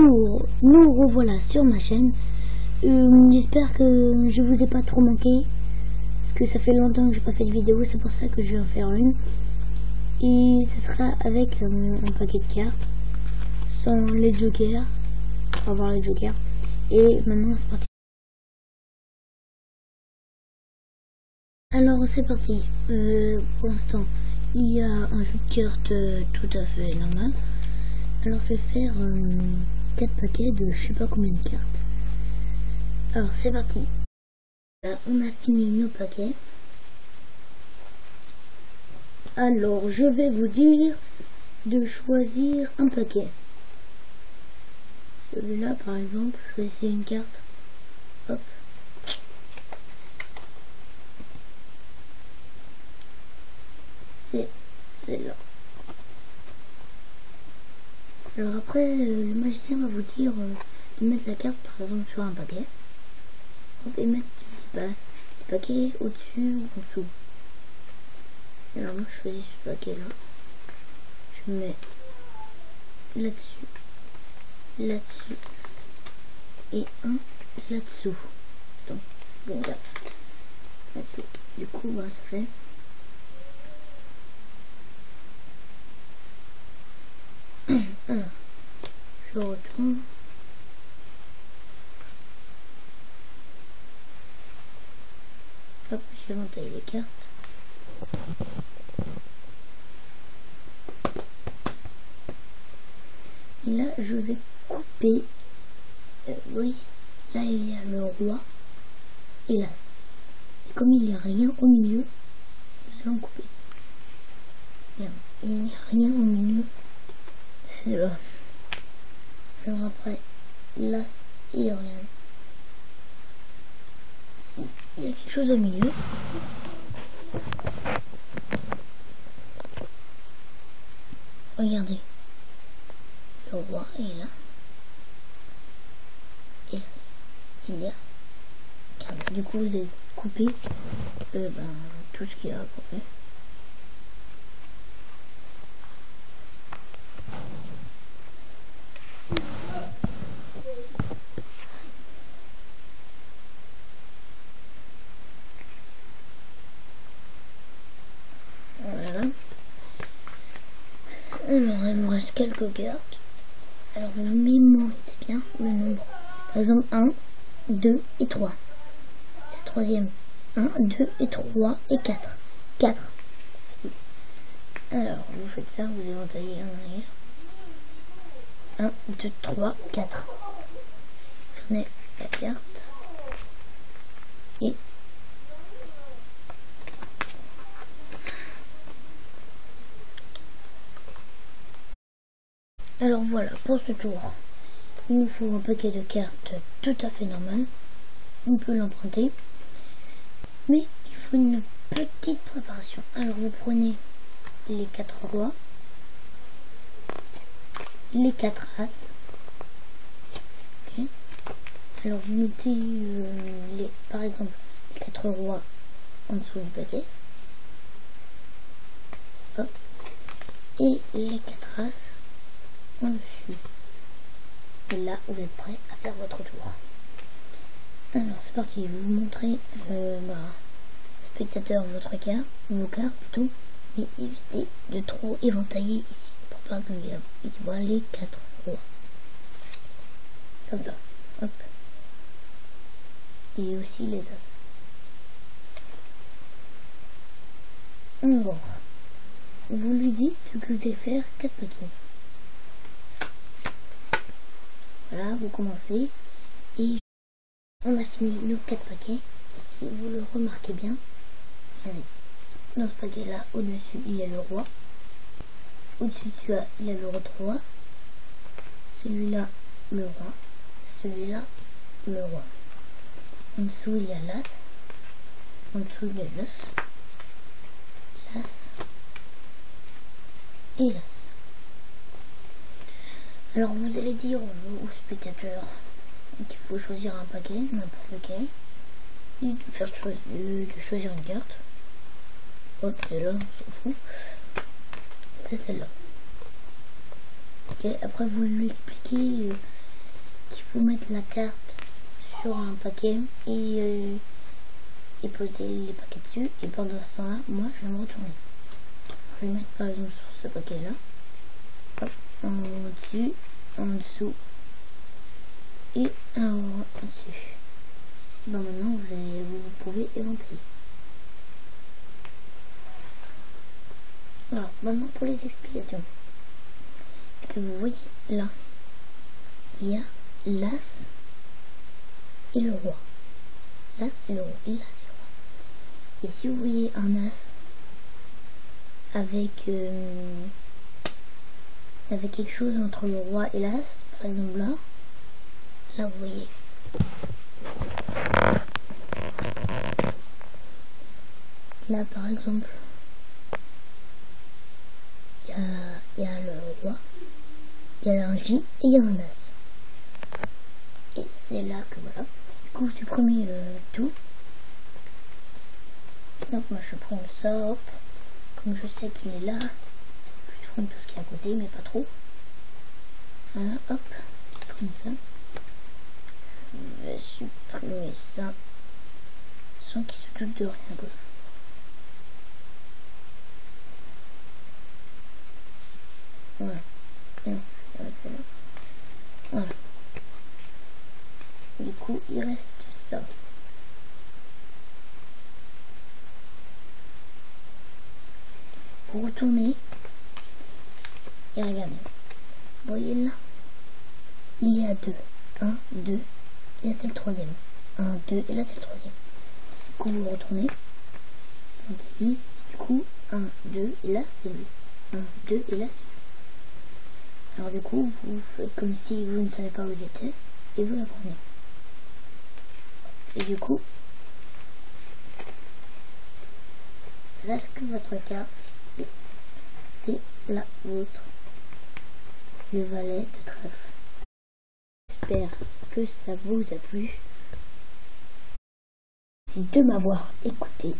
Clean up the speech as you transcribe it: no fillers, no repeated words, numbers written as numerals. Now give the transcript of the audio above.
nous revoilà sur ma chaîne. J'espère que je vous ai pas trop manqué, parce que ça fait longtemps que j'ai pas fait de vidéo, c'est pour ça que je vais en faire une. Et ce sera avec un paquet de cartes, sans les jokers, pour avoir les jokers. Et maintenant c'est parti. Alors c'est parti. Pour l'instant il y a un jeu de cartes tout à fait normal. Alors je vais faire 4 paquets de je sais pas combien de cartes. Alors c'est parti. Là, on a fini nos paquets. Alors je vais vous dire de choisir un paquet. Celui-là par exemple, choisissez une carte. Hop. C'est celle-là. Alors après, le magicien va vous dire de mettre la carte par exemple sur un paquet. Hop, et mettre le paquet au-dessus ou en dessous. Alors moi je choisis ce paquet là. Je mets là-dessus, là-dessus et un là-dessous. Donc regarde. Du coup bah, ça fait alors je retourne. Hop, je vais monter les cartes. Et là, je vais couper. Oui, là il y a le roi et l'as. Et comme il n'y a rien au milieu, nous allons couper. Bien, il n'y a rien au milieu. C'est là. Alors après, l'as, il n'y a rien. Il y a quelque chose au milieu. Regardez. Le roi est là. Et il y a carte. Du coup, vous allez couper tout ce qu'il y a à couper. Voilà. Alors, il me reste quelques cartes. Alors, vous mémorisez bien le nombre. Par exemple, 1, 2 et 3. C'est le troisième. 1, 2 et 3 et 4. 4. Alors, vous faites ça, vous allez entailler en arrière. 1, 2, 3, 4. Je mets la carte. Et alors voilà, pour ce tour, il nous faut un paquet de cartes tout à fait normal. On peut l'emprunter. Mais il faut une petite préparation. Alors vous prenez les 4 rois, les 4 as. Okay. Alors vous mettez par exemple les 4 rois en dessous du paquet. Hop. Et les 4 as en dessus. Et là vous êtes prêt à faire votre tour. Alors c'est parti, je vais vous montrer spectateur vos cartes plutôt, mais évitez de trop éventailler ici pour pas qu'il voit les 4 rois. Comme ça. Hop. Et aussi les as. Bon. Vous lui dites que vous allez faire 4 paquets. Voilà, vous commencez et on a fini nos 4 paquets. Si vous le remarquez bien, regardez, dans ce paquet là, au-dessus il y a le roi, au-dessus de celui-là il y a le roi, celui-là le roi, celui-là le roi, en dessous il y a l'as, en dessous il y a l'as et l'as. Alors vous allez dire aux spectateurs qu'il faut choisir un paquet, n'importe lequel, et de choisir une carte. Hop, c'est là, on s'en fout. C'est celle-là. Ok, après vous lui expliquez qu'il faut mettre la carte sur un paquet et poser les paquets dessus. Et pendant ce temps-là, moi je vais me retourner. Je vais mettre par exemple sur ce paquet-là. Hop, en dessus, en dessous et en dessus. Bon, maintenant vous pouvez éventer. Alors maintenant pour les explications. Ce que vous voyez là, il y a l'as et le roi. L'as et le roi. Et l'as et le roi. Et si vous voyez un as avec quelque chose entre le roi et l'as, par exemple là vous voyez. Là par exemple, il y a le roi, il y a un J et il y a un as. Et c'est là que voilà. Du coup, vous supprimez tout. Donc moi je prends ça, hop. Comme je sais qu'il est là, je supprime tout ce qui est à côté, mais pas trop. Voilà, hop, comme ça. Je vais supprimer ça, sans qu'il se doute de rien d'autre. Voilà. Non, c'est là. Voilà. Du coup, il reste ça. Pour retourner, et regardez, vous voyez là, il y a 2, 1, 2, et là c'est le troisième, 1, 2, et là c'est le troisième. Du coup vous retournez, du coup 1, 2, et là c'est bleu, 1, 2, et là c'est bleu. Alors du coup vous faites comme si vous ne savez pas où il était, et vous la prenez. Et du coup, là ce que votre carte, c'est la vôtre, le valet de trèfle. J'espère que ça vous a plu. Merci de m'avoir écouté.